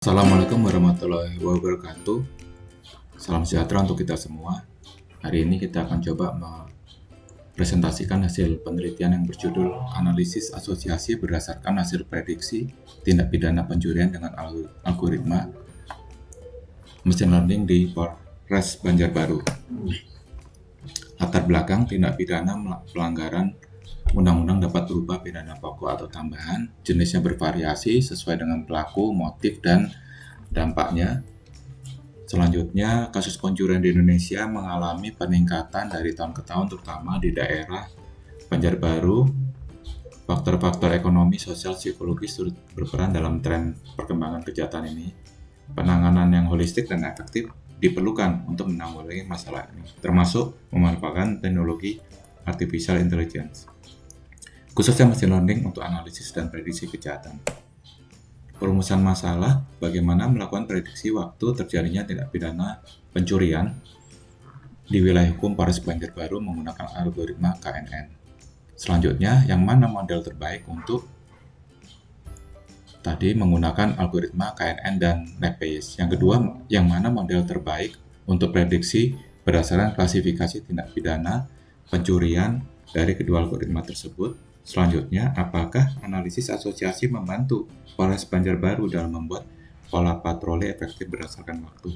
Assalamualaikum warahmatullahi wabarakatuh. Salam sejahtera untuk kita semua. Hari ini kita akan coba mempresentasikan hasil penelitian yang berjudul Analisis Asosiasi berdasarkan hasil prediksi tindak pidana pencurian dengan algoritma machine learning di Polres Banjarbaru. Latar belakang tindak pidana pelanggaran undang-undang dapat berupa pidana pokok atau tambahan, jenisnya bervariasi sesuai dengan pelaku, motif, dan dampaknya. Selanjutnya, kasus pencurian di Indonesia mengalami peningkatan dari tahun ke tahun, terutama di daerah Banjarbaru. Faktor-faktor ekonomi, sosial, psikologis turut berperan dalam tren perkembangan kejahatan ini. Penanganan yang holistik dan efektif diperlukan untuk menanggulangi masalah ini, termasuk memanfaatkan teknologi artificial intelligence, khususnya machine learning untuk analisis dan prediksi kejahatan. Perumusan masalah, bagaimana melakukan prediksi waktu terjadinya tindak pidana pencurian di wilayah hukum Polres Banjarbaru menggunakan algoritma KNN. Selanjutnya, yang mana model terbaik untuk tadi menggunakan algoritma KNN dan Bayes. Yang kedua, yang mana model terbaik untuk prediksi berdasarkan klasifikasi tindak pidana pencurian dari kedua algoritma tersebut. Selanjutnya, apakah analisis asosiasi membantu Polres Banjarbaru dalam membuat pola patroli efektif berdasarkan waktu?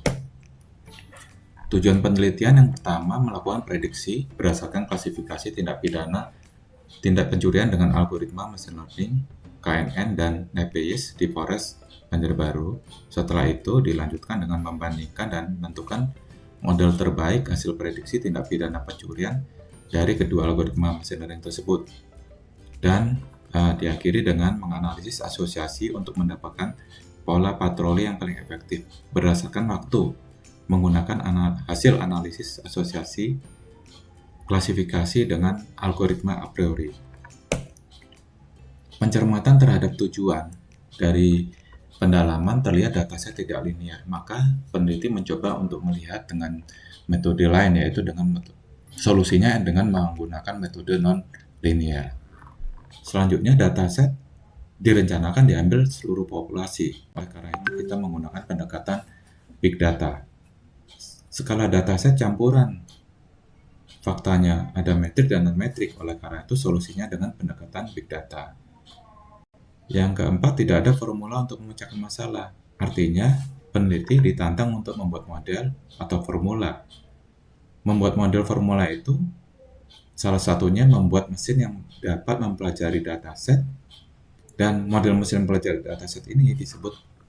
Tujuan penelitian yang pertama melakukan prediksi berdasarkan klasifikasi tindak pencurian dengan algoritma machine learning, KNN, dan Bayes di Polres Banjarbaru. Setelah itu dilanjutkan dengan membandingkan dan menentukan model terbaik hasil prediksi tindak pidana pencurian dari kedua algoritma machine learning tersebut. Dan diakhiri dengan menganalisis asosiasi untuk mendapatkan pola patroli yang paling efektif berdasarkan waktu menggunakan hasil analisis asosiasi klasifikasi dengan algoritma a priori. Pencermatan terhadap tujuan dari pendalaman terlihat dataset tidak linear, maka peneliti mencoba untuk melihat dengan metode lain, yaitu solusinya dengan menggunakan metode non-linear. Selanjutnya, dataset direncanakan diambil seluruh populasi. Oleh karena itu, kita menggunakan pendekatan big data. Skala dataset campuran. Faktanya ada metrik dan non-metrik. Oleh karena itu, solusinya dengan pendekatan big data. Yang keempat, tidak ada formula untuk memecahkan masalah. Artinya, peneliti ditantang untuk membuat model atau formula. Membuat model formula itu salah satunya membuat mesin yang dapat mempelajari dataset, dan model mesin mempelajari dataset ini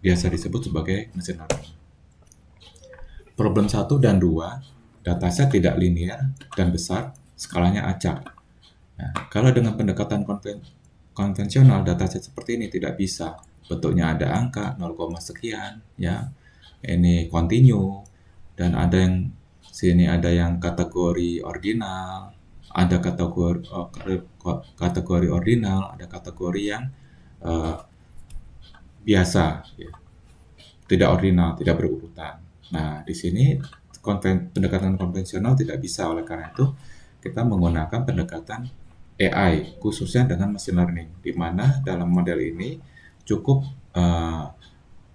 biasa disebut sebagai mesin learning. Problem 1 dan 2, dataset tidak linear dan besar, skalanya acak. Nah, kalau dengan pendekatan konvensional, dataset seperti ini tidak bisa. Bentuknya ada angka 0, sekian, ya. Ini continue, dan ada yang sini ada yang kategori ordinal, ada kategori ordinal, ada kategori yang biasa, ya. Tidak ordinal, tidak berurutan. Nah, di sini pendekatan konvensional tidak bisa. Oleh karena itu, kita menggunakan pendekatan AI, khususnya dengan machine learning, di mana dalam model ini cukup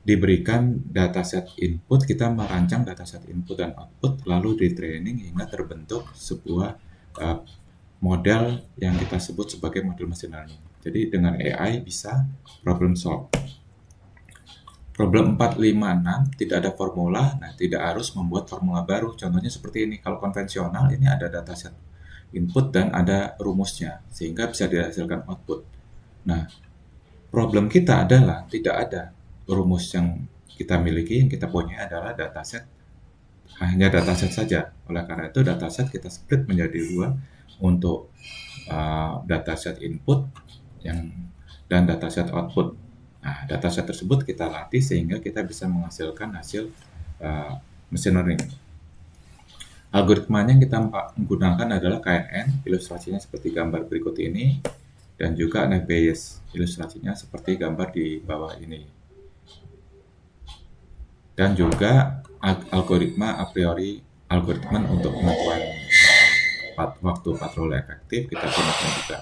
diberikan dataset input, kita merancang dataset input dan output, lalu di training hingga terbentuk sebuah model yang kita sebut sebagai model machine learning. Jadi dengan AI bisa problem solve. Problem 4, 5, 6 tidak ada formula, nah tidak harus membuat formula baru. Contohnya seperti ini, kalau konvensional ini ada dataset input dan ada rumusnya, sehingga bisa dihasilkan output. Nah, problem kita adalah tidak ada rumus yang kita miliki, yang kita punya adalah dataset, hanya dataset saja. Oleh karena itu, dataset kita split menjadi dua untuk dataset input dan dataset output. Nah, dataset tersebut kita latih sehingga kita bisa menghasilkan hasil machine learning. Algoritmanya yang kita menggunakan adalah KNN, ilustrasinya seperti gambar berikut ini, dan juga Bayes, ilustrasinya seperti gambar di bawah ini. Dan juga algoritma a priori, algoritma untuk menentukan waktu patroli efektif kita gunakan juga.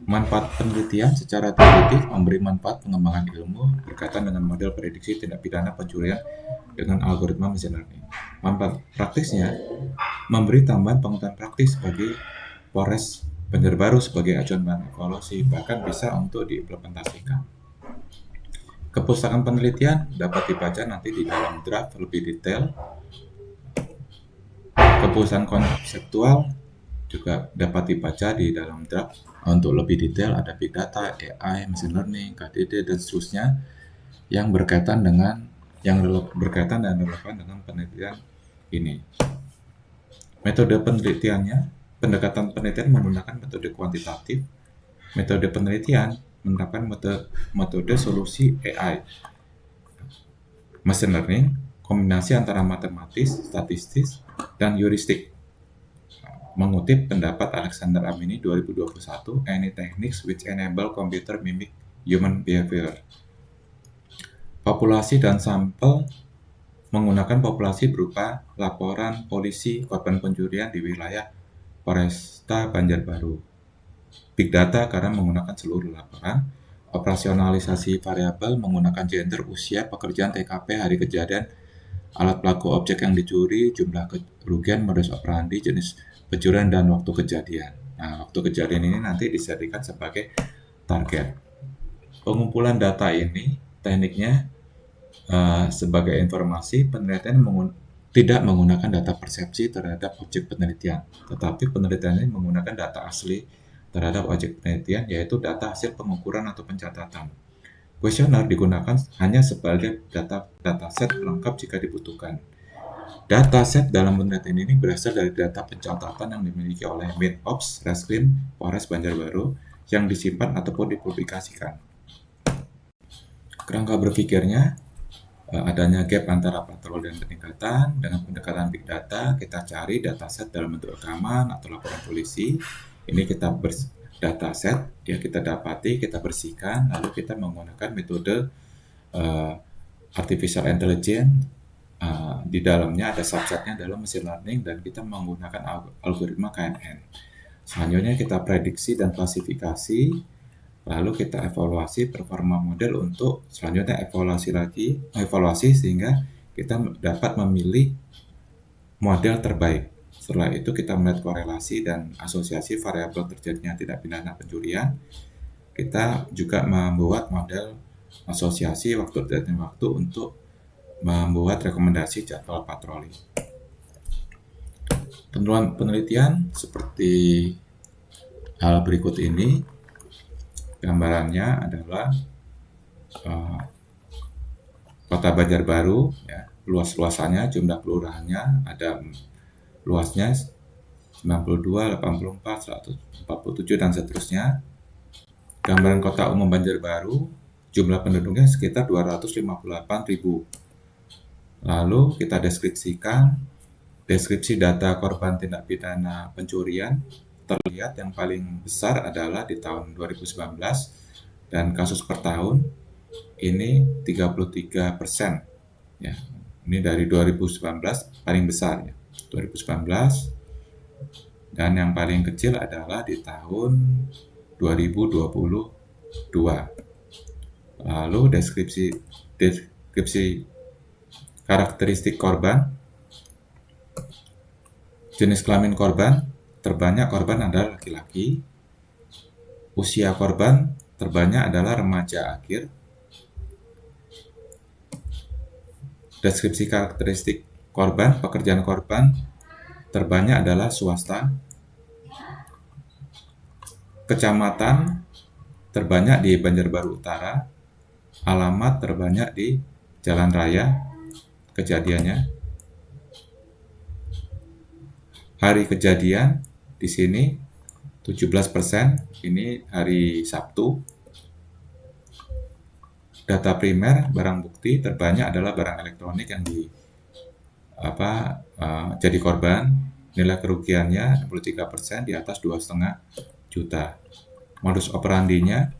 Manfaat penelitian secara teoritis memberi manfaat pengembangan ilmu berkaitan dengan model prediksi tindak pidana pencurian dengan algoritma machine learning. Manfaat praktisnya memberi tambahan pengetahuan praktis bagi Polres Banjarbaru sebagai acuan bahan evaluasi, bahkan bisa untuk diimplementasikan. Kepustakaan penelitian dapat dibaca nanti di dalam draft lebih detail. Kepustakaan konseptual juga dapat dibaca di dalam draft untuk lebih detail, ada big data, AI, machine learning, KDD, dan seterusnya yang berkaitan dengan berkaitan dan relevan dengan penelitian ini. Metode penelitiannya, pendekatan penelitian menggunakan metode kuantitatif. Metode penelitian menerapkan metode solusi AI, machine learning, kombinasi antara matematis, statistis, dan heuristik. Mengutip pendapat Alexander Amini 2021, any techniques which enable computer mimic human behavior. Populasi dan sampel menggunakan populasi berupa laporan polisi korban pencurian di wilayah Polresta Banjarbaru. Big data karena menggunakan seluruh laporan. Operasionalisasi variabel menggunakan gender, usia, pekerjaan, TKP, hari kejadian, alat pelaku, objek yang dicuri, jumlah kerugian, modus operandi, jenis pencurian, dan waktu kejadian. Nah, waktu kejadian ini nanti dijadikan sebagai target. Pengumpulan data ini tekniknya sebagai informasi, penelitian tidak menggunakan data persepsi terhadap objek penelitian, tetapi penelitian ini menggunakan data asli terhadap objek penelitian, yaitu data hasil pengukuran atau pencatatan. Kuesioner digunakan hanya sebagai dataset pelengkap jika dibutuhkan. Dataset dalam penelitian ini berasal dari data pencatatan yang dimiliki oleh Minops, Reskrim, Polres Banjarbaru yang disimpan ataupun dipublikasikan. Kerangka berpikirnya, adanya gap antara patroli dan peningkatan. Dengan pendekatan big data, kita cari dataset dalam bentuk rekaman atau laporan polisi. Ini kita dataset, ya kita dapati, kita bersihkan, lalu kita menggunakan metode artificial intelligence. Di dalamnya ada subsetnya dalam machine learning, dan kita menggunakan algoritma KNN. Selanjutnya kita prediksi dan klasifikasi, lalu kita evaluasi performa model untuk selanjutnya evaluasi sehingga kita dapat memilih model terbaik. Setelah itu kita melihat korelasi dan asosiasi variabel terjadinya tindak pidana pencurian. Kita juga membuat model asosiasi waktu dan waktu untuk membuat rekomendasi jadwal patroli. Penelitian seperti hal berikut ini. Gambarannya adalah Kota Banjarbaru, ya, luas-luasannya, jumlah kelurahannya, ada luasnya 92, 84, 147, dan seterusnya. Gambaran Kota Umum Banjarbaru, jumlah penduduknya sekitar 258.000. Lalu kita deskripsi data korban tindak pidana pencurian. Terlihat yang paling besar adalah di tahun 2019, dan kasus per tahun ini 33%. Ya, ini dari 2019 paling besar, ya, 2019, dan yang paling kecil adalah di tahun 2022. Lalu deskripsi karakteristik korban. Jenis kelamin korban, terbanyak korban adalah laki-laki. Usia korban terbanyak adalah remaja akhir. Deskripsi karakteristik korban, pekerjaan korban terbanyak adalah swasta. Kecamatan terbanyak di Banjarbaru Utara. Alamat terbanyak di Jalan Raya kejadiannya. Hari kejadian di sini 17%, ini hari Sabtu. Data primer, barang bukti terbanyak adalah barang elektronik yang jadi korban. Nilai kerugiannya 63%, di atas 2,5 juta. Modus operandinya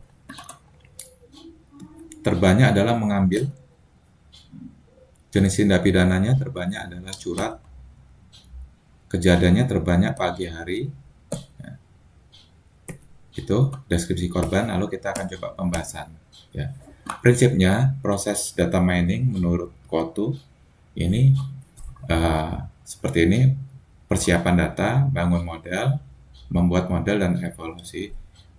terbanyak adalah mengambil. Jenis tindak pidananya terbanyak adalah curhat. Kejadiannya terbanyak pagi hari. Itu deskripsi korban, lalu kita akan coba pembahasan. Ya. Prinsipnya, proses data mining menurut Kotu ini seperti ini: persiapan data, bangun model, membuat model, dan evaluasi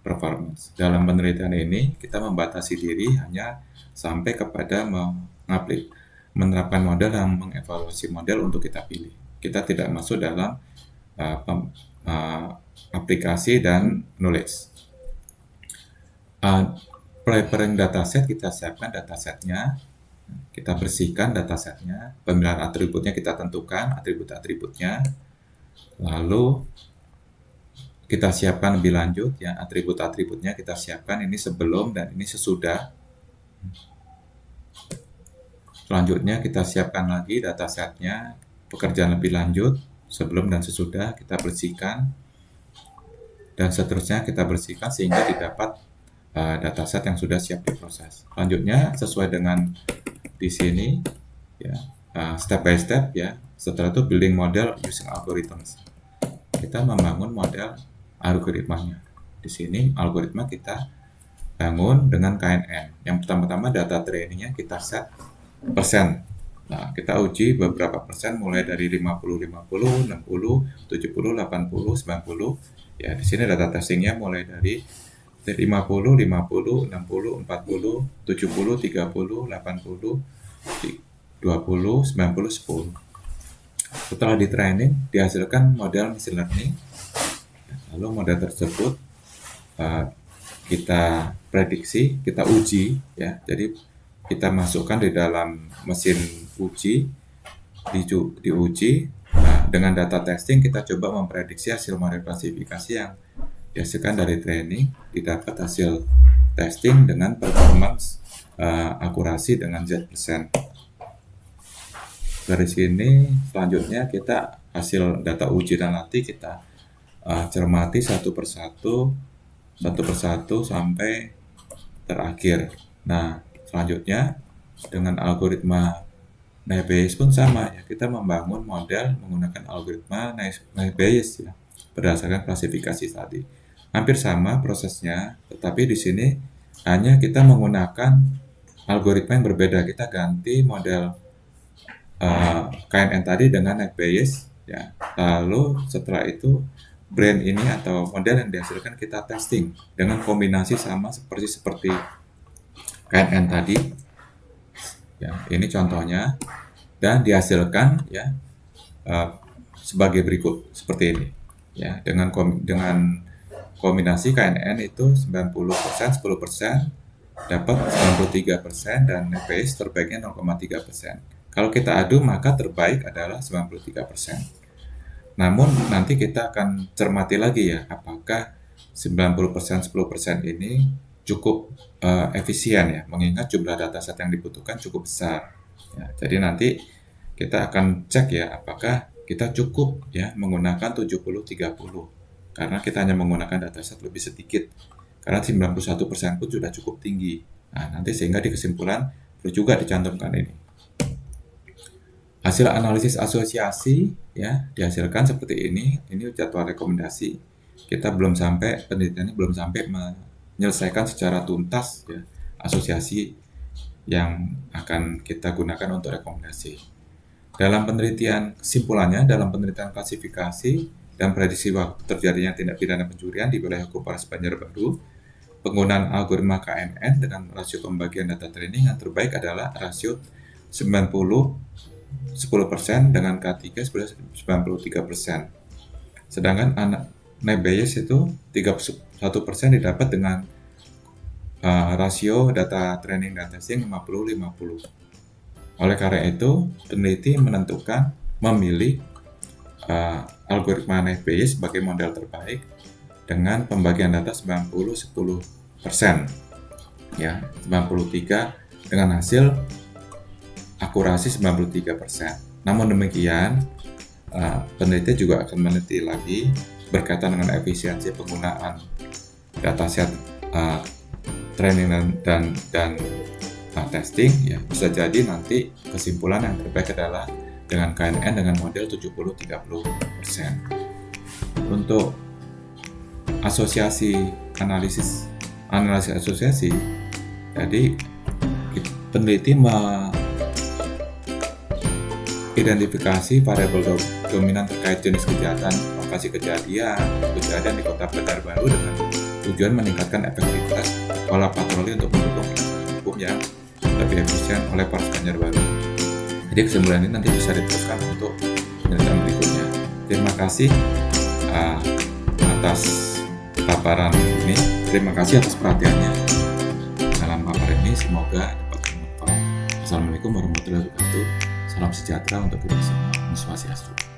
performance. Dalam penelitian ini, kita membatasi diri hanya sampai kepada menerapkan model dan mengevaluasi model untuk kita pilih. Kita tidak masuk dalam aplikasi dan knowledge. Preparing dataset, kita siapkan datasetnya, kita bersihkan datasetnya, pemilihan atributnya kita tentukan atribut-atributnya, lalu kita siapkan lebih lanjut ya, atribut-atributnya kita siapkan, ini sebelum dan ini sesudah. Selanjutnya kita siapkan lagi datasetnya, pekerjaan lebih lanjut sebelum dan sesudah kita bersihkan, dan seterusnya kita bersihkan sehingga didapat dataset yang sudah siap diproses. Selanjutnya sesuai dengan di sini ya, step by step ya. Setelah itu building model using algorithms. Kita membangun model algoritmanya. Di sini algoritma kita bangun dengan KNN. Yang pertama-tama data trainingnya kita set persen. Nah, kita uji beberapa persen mulai dari 50, 50, 60, 70, 80, 90. Ya, di sini data testingnya mulai dari 50, 50, 60, 40, 70, 30, 80, 20, 90, 10. Setelah di training, dihasilkan model machine learning. Lalu model tersebut kita prediksi, kita uji ya. Jadi kita masukkan di dalam mesin uji, diuji. Nah, dengan data testing kita coba memprediksi hasil model klasifikasi yang dihasilkan dari training, didapat hasil testing dengan performance akurasi dengan Z%. Dari sini selanjutnya kita hasil data uji dan latih kita cermati satu persatu sampai terakhir. Nah, selanjutnya dengan algoritma Naive Bayes pun sama ya, kita membangun model menggunakan algoritma Naive Bayes ya, berdasarkan klasifikasi tadi. Hampir sama prosesnya, tetapi di sini hanya kita menggunakan algoritma yang berbeda. Kita ganti model KNN tadi dengan Naive Bayes ya. Lalu setelah itu brand ini atau model yang dihasilkan kita testing dengan kombinasi sama seperti KNN tadi. Ya, ini contohnya dan dihasilkan ya sebagai berikut seperti ini. Ya, dengan kombinasi KNN itu 90%, 10%, dapat 93% dan Naive Bayes terbaiknya 0,3%. Kalau kita adu maka terbaik adalah 93%. Namun nanti kita akan cermati lagi ya, apakah 90%, 10% ini cukup efisien ya, mengingat jumlah dataset yang dibutuhkan cukup besar. Ya, jadi nanti kita akan cek ya, apakah kita cukup ya menggunakan 70-30. Karena kita hanya menggunakan dataset lebih sedikit. Karena 91% pun sudah cukup tinggi. Nah, nanti sehingga di kesimpulan perlu juga dicantumkan ini. Hasil analisis asosiasi ya dihasilkan seperti ini. Ini jadwal rekomendasi. Kita belum sampai, penelitiannya belum sampai menyelesaikan secara tuntas ya asosiasi yang akan kita gunakan untuk rekomendasi. Dalam penelitian kesimpulannya, dalam penelitian klasifikasi dan prediksi waktu terjadinya tindak pidana pencurian di wilayah hukum Polres Banjarbaru, penggunaan algoritma KNN dengan rasio pembagian data training yang terbaik adalah rasio 10% dengan K3 93%. Sedangkan Naive Bayes itu 31% didapat dengan rasio data training dan testing 50-50. Oleh karena itu, peneliti memilih algoritma Naive Bayes sebagai model terbaik dengan pembagian data 90-10%. Ya, 93 dengan hasil akurasi 93%. Namun demikian, peneliti juga akan meneliti lagi berkaitan dengan efisiensi penggunaan dataset training dan testing. Ya, bisa jadi nanti kesimpulan yang terbaik adalah dengan KNN dengan model 70-30%. Untuk asosiasi analisis asosiasi. Jadi peneliti mengidentifikasi variabel dominan terkait jenis kejahatan, lokasi kejadian di Kota Banjarbaru dengan tujuan meningkatkan efektivitas pola patroli untuk mendukung hukum yang lebih efisien oleh Polres Banjarbaru. Jadi kesimpulan ini nanti bisa diteruskan untuk penelitian berikutnya. Terima kasih atas paparan ini. Terima kasih atas perhatiannya dalam paparan ini. Semoga dapat bermanfaat. Assalamualaikum warahmatullahi wabarakatuh. Salam sejahtera untuk kita semua. Om Swastiastu.